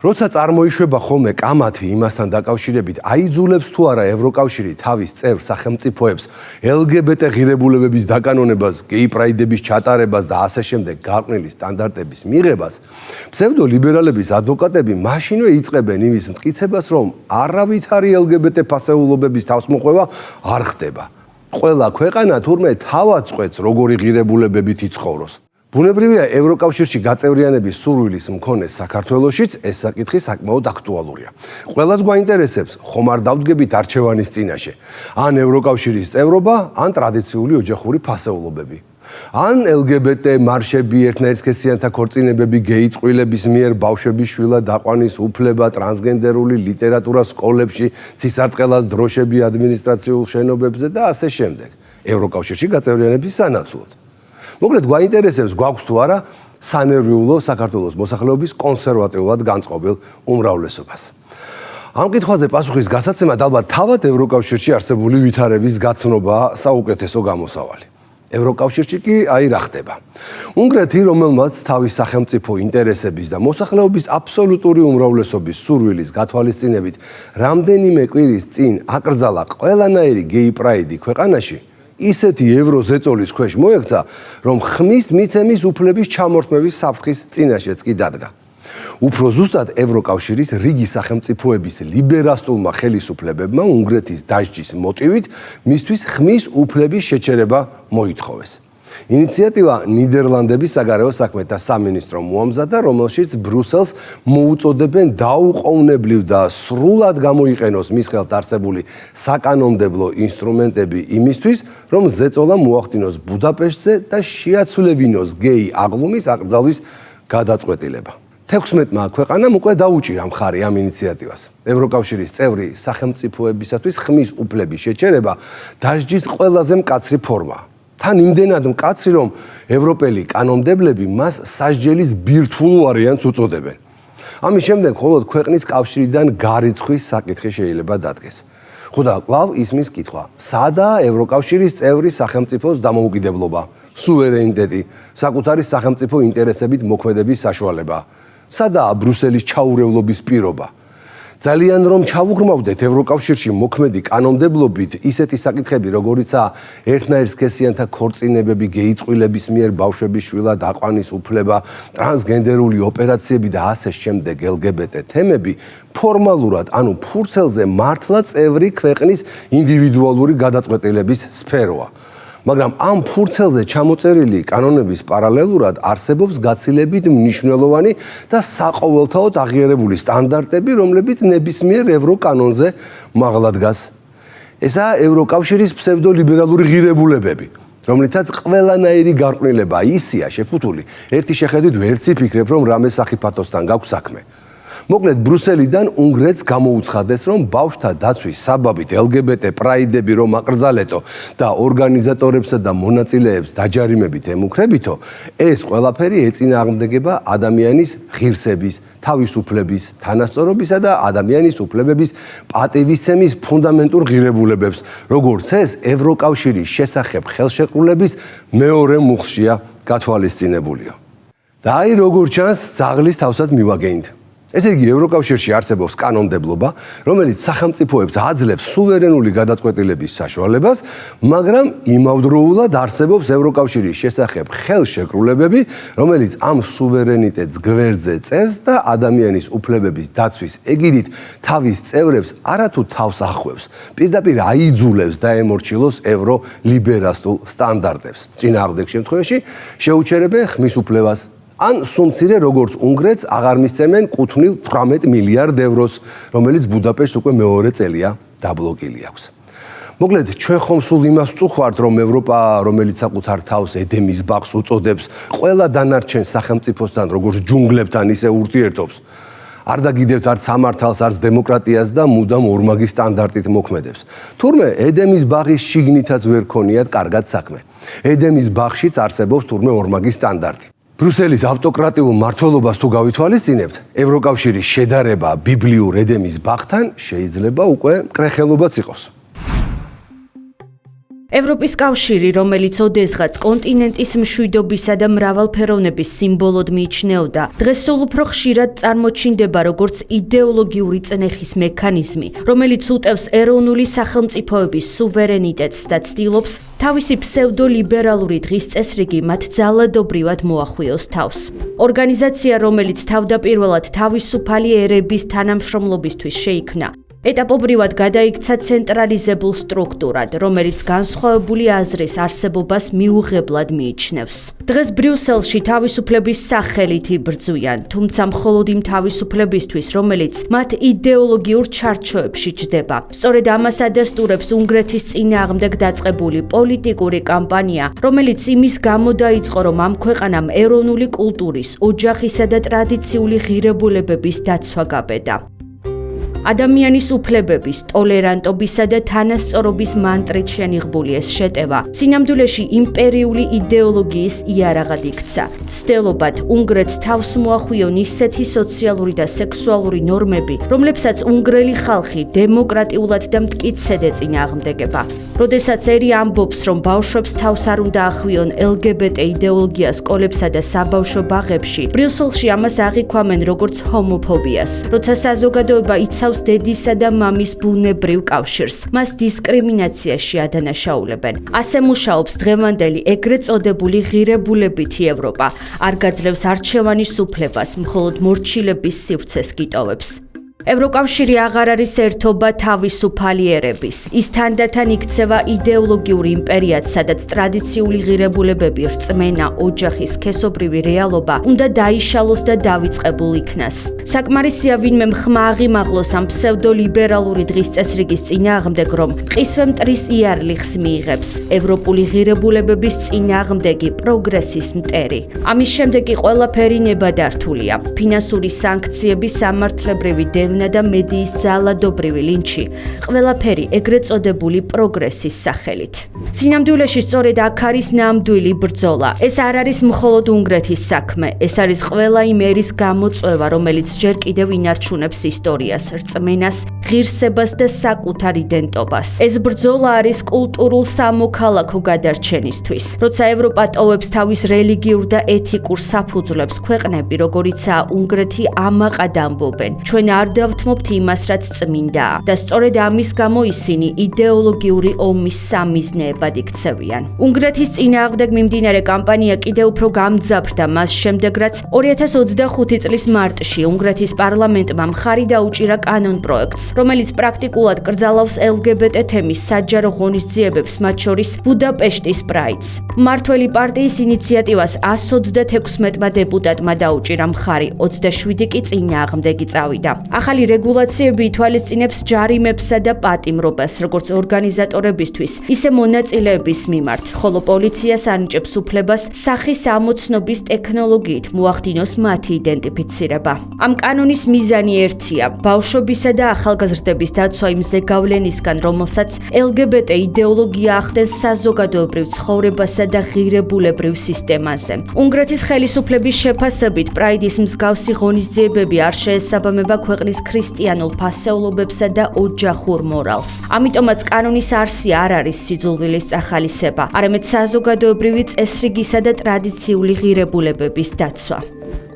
როცა წარმოიშვება ხოლმე კამათი იმასთან დაკავშირებით, აიძულებს თუ არა ევროკავშირი თავის წევრ სახელმწიფოებს LGBT ღირებულებების დაკანონებას, გეი პრაიდების ჩატარებას და ასე შემდეგ გარყვნილი სტანდარტების მიღებას, ფსევდოლიბერალების ადვოკატები მაშინვე იწყებენ იმის მტკიცებას, რომ არავითარი LGBT ფასეულობების თავსმოხვევა არ ხდება. ყველა ქვეყანა თურმე თავად წყვეტს, როგორი ღირებულებებით იცხოვროს. ბუნებრივია, ევროკავშირში გაწევრიანების სურვილის მქონე საქართველოშიც ეს საკითხი საკმაოდ აქტუალურია. ყველას გვაინტერესებს, ხომ არ დავდგებით არჩევანის წინაშე, ან ევროკავშირის წევრობა, ან ტრადიციული ოჯახური ფასეულობები. ან LGBT მარშები, ერთნაირსქესიანთა ქორწინებები, გეი წყვილების მიერ ბავშვების შვილად დაყვანის უფლება, ტრანსგენდერული ლიტერატურა სკოლებში, ცისარტყელას დროშები ადმინისტრაციულ შენობებზე და ასე შემდეგ. ევროკავშირში გაწევრიანების სანაცვლოდ. მოკლედ გვაინტერესებს, გვაქვს თუ არა სანერვიულო საქართველოს მოსახლეობის კონსერვატიულად განწყობილ უმრავლესობას. ამ კითხვაზე პასუხის გასაცემად ალბათ თავად ევროკავშირში არსებული ვითარების გაცნობაა საუკეთესო გამოსავალი. ევროკავშირში კი აი რა ხდება. უნგრეთი, რომელმაც თავის სახელმწიფო ინტერესების და მოსახლეობის აბსოლუტური უმრავლესობის სურვილის გათვალისწინებით რამდენიმე კვირის წინ აკრძალა ყველანაირი გეი პრაიდი ქვეყანაში, ისეთი ევროზეწოლის ქვეშ მოექცა, რომ ხმის მიცემის უფლების ჩამორთმევის საფრთხის წინაშეც კი დადგა. უფრო ზუსტად ევროკავშირის რიგი სახელმწიფოების ლიბერალურმა ხელისუფლებებმა უნგრეთის დასჯის მოტივით მისთვის ხმის უფლების შეჩერება მოითხოვეს. ინიციატივა ნიდერლანდების საგარეო საქმეთა სამინისტრომ მოამზადა, რომელშიც ბრუსელს მოუწოდებენ დაუყოვნებლივ და სრულად გამოიყენოს მის ხელთ არსებული საკანონმდებლო ინსტრუმენტები იმისთვის, რომ ზეწოლა მოახდინოს ბუდაპეშტზე და შეაცვლევინოს გეი აღლუმის აკრძალვის გადაწყვეტილება. 16-მა ქვეყანამ უკვე დაუჭირა მხარი ამ ინიციატივას. ევროკავშირის წევრი სახელმწიფოებისათვის ხმის უფლების შეჩერება დასჯის ყველაზე მკაცრი ფორმაა. თან იმდენად მკაცრი, რომ ევროპელი კანონმდებლები მას სასჯელის ბირთვულ ვარიანტს უწოდებენ. ამის შემდეგ მხოლოდ ქვეყნის კავშირიდან გარიცხვის საკითხი შეიძლება დადგეს. ხოდა კვლავ ისმის კითხვა, სადაა ევროკავშირის წევრი სახელმწიფოს დამოუკიდებლობა, სუვერენიტეტი, საკუთარი სახელმწიფო ინტერესებით მოქმედების საშუალება, სადაა ბრუსელის ჩაურევლობის პირობა. ძალიან რომ ჩავუღრმავდეთ ევროკავშირში მოქმედი კანონმდებლობით ისეთი საკითხები, როგორიცაა ერთნაირსქესიანთა ქორწინებები, გეი წყვილების მიერ ბავშვების შვილად დაყვანის უფლება, ტრანსგენდერული ოპერაციები და ასე შემდეგ LGBT თემები, ფორმალურად, ანუ ფურცელზე მართლა წევრი ქვეყნის ინდივიდუალური გადაწყვეტილების სფეროა. მაგრამ ამ ფურცელზე ჩამოწერილი კანონების პარალელურად არსებობს გაცილებით მნიშვნელოვანი და საყოველთაოდ აღიარებული სტანდარტები, რომლებიც ნებისმიერ ევროკანონზე მაღლა დგას. ესაა ევროკავშირის ფსევდოლიბერალური ღირებულებები, რომლითაც ყველანაირი გარყვნილება ისია შეფუთული, ერთი შეხედვით ვერც იფიქრებ, რომ რამე სახიფათოსთან გაქვს საქმე. მოკლედ ბრუსელიდან უნგრეთს გამოუცხადეს, რომ ბავშვთა დაცვის საბაბით LGBT პრაიდები რომ აკრძალეთო და ორგანიზატორებსა და მონაწილეებს დაჯარიმებით ემუქრებითო, ეს ყველაფერი ეწინააღმდეგება ადამიანის ღირსების, თავისუფლების, თანასწორობისა და ადამიანის უფლებების პატივისცემის ფუნდამენტურ ღირებულებებს, როგორც ეს ევროკავშირის შესახებ ხელშეკრულების მეორე მუხლშია გათვალისწინებულიო. და აი როგორ ჩანს, ძაღლის თავსაც მივაგენთ. ესე იგი, ევროკავშირში არსებობს კანონმდებლობა, რომელიც სახელმწიფოებს აძლევს სუვერენული გადაწყვეტილების საშუალებას, მაგრამ იმავდროულად არსებობს ევროკავშირის შესახებ ხელშეკრულებები, რომელიც ამ სუვერენიტეტს გვერდზე წერს და ადამიანის უფლებების დაცვის ეგიდით თავის წევრებს არათუ თავს ახვევს, პირდაპირ აიძულებს დაემორჩილოს ევროლიბერალურ სტანდარტებს. წინააღმდეგ შემთხვევაში შეუჩერებენ ხმის უფლებას. ან სუმცირე როგორც უნგრეთს აღარ მისცემენ კუთვნილ 18 მილიარდ ევროს, რომელიც ბუდაპეშტს უკვე მეორე წელია დაბლოკილი აქვს. მოკლედ, ჩვენ ხომ სულ იმას ვწუხართ, რომ ევროპა, რომელიც საკუთარ თავს ედემის ბაღს უწოდებს, ყველა დანარჩენ სახელმწიფოსთან, როგორც ჯუნგლებთან ისე ურთიერთობს. არ დაგიდევთ არც სამართალს, არც დემოკრატიას და მუდამ ორმაგი სტანდარტით მოქმედებს. თურმე ედემის ბაღის შიგნითაც ვერ ქონიათ კარგად საქმე. ედემის ბაღშიც არსებობს თურმე ორმაგი სტანდარტი. ბრუსელის ავტოკრატიულ მმართველობას თუ გავითვალისწინებთ, ევროკავშირის შედარება ბიბლიურ ედემის ბაღთან შეიძლება უკვე კრეხელობაც იყოს. ევროპის კავშირი, რომელიც ოდესღაც კონტინენტის მშვიდობისა და მრავალფეროვნების სიმბოლოდ მიიჩნეოდა, დღეს სულ უფრო ხშირად წარმოჩინდება როგორც იდეოლოგიური წნეხის მექანიზმი, რომელიც უტევს ეროვნული სახელმწიფოების სუვერენიტეტს და ცდილობს თავისი ფსევდოლიბერალური დღის წესრიგი მათ ძალადობრივად მოახვიოს თავს. ორგანიზაცია, რომელიც თავდაპირველად თავისუფალი ერების თანამშრომლობისთვის შეიქმნა, ეტაპობრივად გადაიქცა ცენტრალიზებულ სტრუქტურად, რომელიც განსხვავებული აზრის არსებობას მიუღებლად მიიჩნევს. დღეს ბრიუსელში თავისუფლების სახელით იბრძვიან, თუმცა მხოლოდ იმ თავისუფლებისთვის, რომელიც მათ იდეოლოგიურ ჩარჩოებში ჯდება. სწორედ ამას ადასტურებს უნგრეთის წინააღმდეგ დაწყებული პოლიტიკური კამპანია, რომელიც იმის გამო დაიწყო, რომ ამ ქვეყანამ ეროვნული კულტურის, ოჯახისა და ტრადიციული ღირებულებების დაცვა გაბედა. ადამიანის უფლებების, ტოლერანტობისა და თანასწორობის მანტრით შენიღბული ეს შეტევა სინამდვილეში იმპერიული იდეოლოგიის იარაღად იქცა. ცდილობად უნგრეთს თავს მოახვიონ ისეთი სოციალური და სექსუალური ნორმები, რომლებსაც უნგრელი ხალხი დემოკრატიულად და მტკიცედ ეწინააღმდეგება. როდესაც ერი ამბობს, რომ ბავშვებს თავს არ უნდა ახვიონ LGBT იდეოლოგია სკოლებსა და საბავშვო ბაღებში, ბრიუსელში ამას აღიქვამენ როგორც ჰომოფობიას. როცა საზოგადოება იცავს დედისა და მამის ბუნებრივ კავშირს, მას დისკრიმინაციაში ადანაშაულებენ. ასე მუშაობს დღევანდელი ეგრეთ წოდებული ღირებულებითი ევროპა. არ გაძლევს არჩევანის უფლებას, მხოლოდ მორჩილების სივრცეს გიტოვებს. ევროკავშირი აღარ არის ერთობა თავისუფალი ერების. ის თანდათან იქცევა იდეოლოგიურ იმპერიად, სადაც ტრადიციული ღირებულებები, რწმენა, ოჯახის სქესობრივი რეალობა უნდა დაიშალოს და დავიწყებულ იქნას. საკმარისია ვინმე მხმა აღიმაღლოს ამ ფსევდოლიბერალური დღის წესრიგის წინააღმდეგ, რომ მყისვე მტრის იარლიხს მიიღებს. ევროპული ღირებულებების წინააღმდეგი პროგრესის მტერი. ამის შემდეგ კი ყველაფერი ნებადართულია. ფინანსური სანქციები, სამართლებრივი და მედიის ძალადობრივი ლინჩი, ყველაფერი ეგრეთ წოდებული პროგრესის სახელით. სინამდვილეში სწორედ აქ არის ნამდვილი ბრძოლა. ეს არ არის მხოლოდ უნგრეთის საქმე, ეს არის ყველა იმ ერის გამოწვევა, რომელიც ჯერ კიდევ ინარჩუნებს ისტორიას, რწმენას, ღირსებას და საკუთარ იდენტობას. ეს ბრძოლა არის კულტურულ სამოქალაქო გადარჩენისთვის. როცა ევროპა ტოვებს თავის რელიგიურ და ეთიკურ საფუძვლებს, ქვეყნები, როგორიცაა უნგრეთი, ამაყად ამბობენ. ჩვენ არ დავთმობთ იმას, რაც წმინდაა და სწორედ ამის გამო ისინი იდეოლოგიური ომის სამიზნეებად იქცევიან. უნგრეთის წინააღმდეგ მიმდინარე კამპანია კიდევ უფრო გამძაფრდა მას შემდეგ, რაც 2025 წლის მარტში უნგრეთის პარლამენტმა მხარი დაუჭირა კანონპროექტს, რომელიც პრაქტიკულად კრძალავს LGBT თემის საჯარო ღონისძიებებს, მათ შორის ბუდაპეშტის პრაიდს. მმართველი პარტიის ინიციატივას 126-მა დეპუტატმა დაუჭირა მხარი, 27 კი წინააღმდეგი წავიდა. ახალი რეგულაციები ითვალისწინებს ჯარიმებსა და პატიმრობას, როგორც ორგანიზატორებისთვის, ისე მონაწილეების მიმართ, ხოლო პოლიციას ანიჭებს უფლებას სახის ამოცნობის ტექნოლოგიით მოახდინოს მათი იდენტიფიცირება. ამ კანონის მიზანი ერთია: ბავშვებისა და ახალგაზრდების დაცვა იმ ზეგავლენისგან, რომელსაც LGBT იდეოლოგია ახდენს საზოგადოებრივ ცხოვრებასა და ღირებულებრივ სისტემაზე. უნგრეთის ხელისუფლების შეფასებით, პრაიდის მსგავსი ღონისძიებები არ შეესაბამება ქვეყნის ქრისტიანულ ფასეულობებსა და ოჯახურ მორალს. ამიტომაც კანონის არსი არ არის სიძულვილის წახალისება, არამედ საზოგადოებრივი წესრიგისა და ტრადიციული ღირებულებების დაცვა.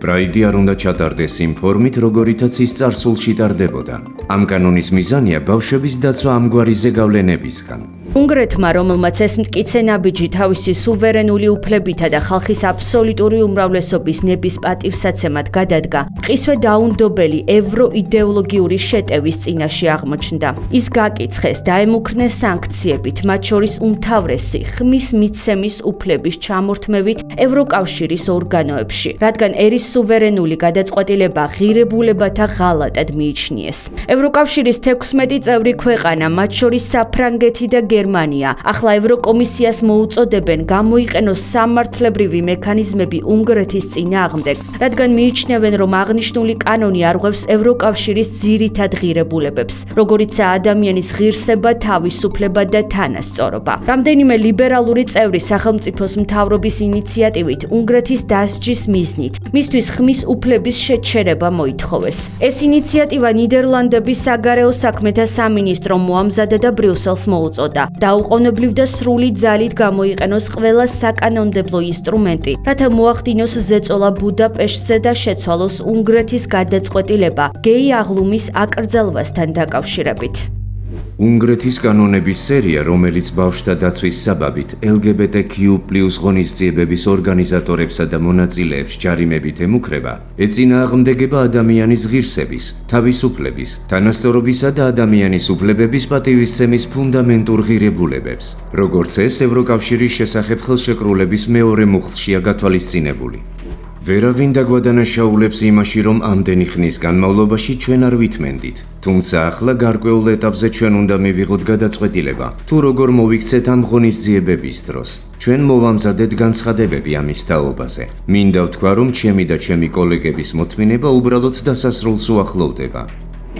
პრაიდი არ უნდა ჩატარდეს იმ ფორმით, როგორითაც ის წარსულში ტარდებოდა. ამ კანონის მიზანია ბავშვების დაცვა ამგვარი ზეგავლენებისგან. უნგრეთმა, რომელმაც ეს მტკიცე ნაბიჯი თავისი სუვერენული უფლებითა და ხალხის აბსოლუტური უმრავლესობის ნების პატივსაცემად გადადგა, მყისვე დაუნდობელი ევროიდეოლოგიური შეტევის წინაშე აღმოჩნდა. ის გაკიცხეს, დაემუქრნეს სანქციებით, მათ შორის უმთავრესი ხმის მიცემის უფლების ჩამორთმევით ევროკავშირის ორგანოებში, რადგან ერის სუვერენული გადაწყვეტილება ღირებულებათა ღალატად მიიჩნიეს. ევროკავშირის 16 წევრი ქვეყანა, მათ შორის საფრანგეთი და გერმანია, ახლა ევროკომისიას მოუწოდებენ გამოიყენოს სამართლებრივი მექანიზმები უნგრეთის წინააღმდეგ, რადგან მიიჩნევენ, რომ აღნიშნული კანონი არღვევს ევროკავშირის ძირითად ღირებულებებს, როგორიცაა ადამიანის ღირსება, თავისუფლება და თანასწორობა. რამდენიმე ლიბერალური წევრი სახელმწიფოს მთავრობის ინიციატივით უნგრეთის დასჯის მიზნით მისთვის ხმის უფლების შეჩერება მოითხოვეს. ეს ინიციატივა ნიდერლანდების საგარეო საქმეთა სამინისტრომ მოამზადა და ბრიუსელს მოუწოდა, დაუყოვნებლივ და სრული ძალით გამოიყენოს ყველა საკანონმდებლო ინსტრუმენტი, რათა მოახდინოს ზეწოლა ბუდაპეშტზე და შეცვალოს უნგრეთის გადაწყვეტილება გეი აღლუმის აკრძალვასთან დაკავშირებით. უნგრეთის კანონების სერია, რომელიც ბავშვთა დაცვის საბაბით LGBTQ+ ღონისძიებების ორგანიზატორებსა და მონაწილეებს ჯარიმებით ემუქრება, ეწინააღმდეგება ადამიანის ღირსების, თავისუფლების, თანასწორობისა და ადამიანის უფლებების პატივისცემის ფუნდამენტურ ღირებულებებს, როგორც ეს ევროკავშირის შესახებ ხელშეკრულების მეორე მუხლშია გათვალისწინებული. ვერავინ დაგვადანაშაულებს იმაში, რომ ამდენი ხნის განმავლობაში ჩვენ არ ვითმენდით. თუმცა ახლა გარკვეულ ეტაპზე ჩვენ უნდა მივიღოთ გადაწყვეტილება, თუ როგორ მოვიქცეთ ამ ღონისძიებების დროს. ჩვენ მოვამზადეთ განცხადებები ამის თაობაზე. მინდა ვთქვა, რომ ჩემი და ჩემი კოლეგების მოთმინება უბრალოდ დასასრულს უახლოვდება.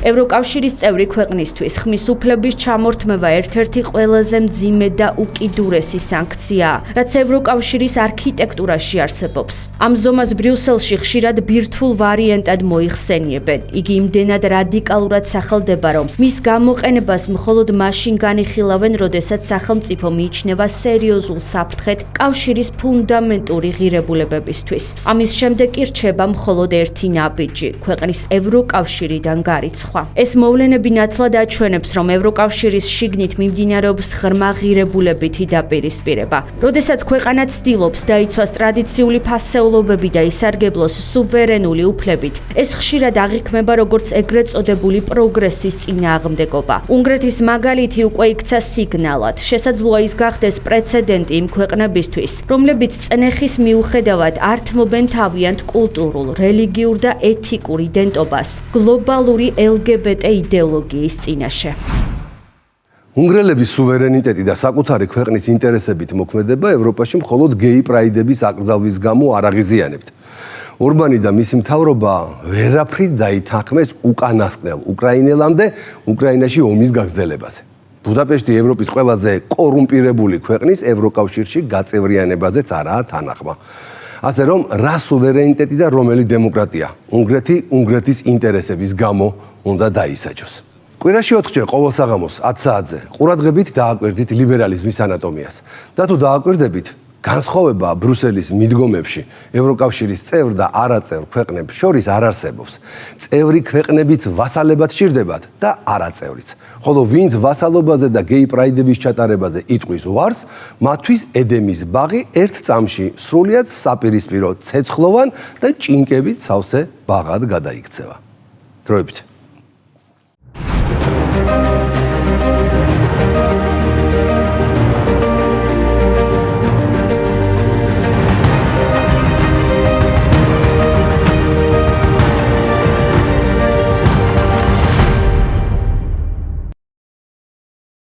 ევროკავშირის წევრი ქვეყნისთვის ხმის უფლების ჩამორთმევა ერთ-ერთი ყველაზე მძიმე და უკიდურესი სანქციაა, რაც ევროკავშირის არქიტექტურაში არსებობს. ამ ზომას ბრიუსელში ხშირად ბირთვულ ვარიანტად მოიხსენიებენ. იგი იმდენად რადიკალურად სახელდება, რომ მის გამოყენებას მხოლოდ მაშინ განიხილავენ, როდესაც სახელმწიფო მიიჩნევა სერიოზულ საფრთხედ კავშირის ფუნდამენტური ღირებულებებისთვის. ამის შემდეგ კი რჩება მხოლოდ ერთი ნაბიჯი, ქვეყნის ევროკავშირიდან გარიცხვა. ეს მოვლენები ნათლად აჩვენებს, რომ ევროკავშირის შიგნით მიმდინარეობს ღრმა ღირებულებითი დაპირისპირება. როდესაც ქვეყანა ცდილობს დაიცვას ტრადიციული ფასეულობები და ისარგებლოს სუვერენული უფლებით, ეს ხშირად აღიქმება როგორც ეგრეთ წოდებული პროგრესის წინააღმდეგობა. უნგრეთის მაგალითი უკვე იქცა სიგნალად. შესაძლოა ის გახდეს პრეცედენტი იმ ქვეყნებისთვის, რომლებიც წნეხის მიუხედავად არ თმობენ თავიანთ კულტურულ, რელიგიურ და ეთიკურ იდენტობას გლობალური LGBT იდეოლოგიის წინაშე. უნგრელების სუვერენიტეტი და საკუთარი ქვეყნის ინტერესებით მოქმედება ევროპაში მხოლოდ გეი პრაიდების აკრძალვის გამო არ აღიზიანებთ. ორბანი და მისი მთავრობა ვერაფრით დაითანხმეს უკანასკნელ უკრაინელამდე უკრაინაში ომის გაგრძელებაზე. ბუდაპეშტი ევროპის ყველაზე კორუმპირებული ქვეყნის ევროკავშირში გაწევრიანებაზეც არაა თანახმა. ასე რომ, რა სუვერენიტეტი და რომელი დემოკრატია? უნგრეთის ინტერესების გამო უნდა დაისაჯოს. კვირაში 4-ჯერ ყოველ საღამოს 10 საათზე ყურადღებით დააკვირდით ლიბერალიზმის ანატომიას. და თუ დააკვირდებით, განსხვავება ბრუსელის მიდგომებში ევროკავშირის წევრ და არაწევრ ქვეყნებს შორის არ არსებობს. წევრი ქვეყნებიც ვასალებად სჭირდებათ და არაწევრიც. ხოლო ვინც ვასალობაზე და გეი პრაიდების ჩატარებაზე იტყვის ვარს, მათთვის ედემის ბაღი ერთ წამში სრულიად საპირისპირო ცეცხლოვან და ჭინკებით სავსე ბაღად გადაიქცევა. დროებით.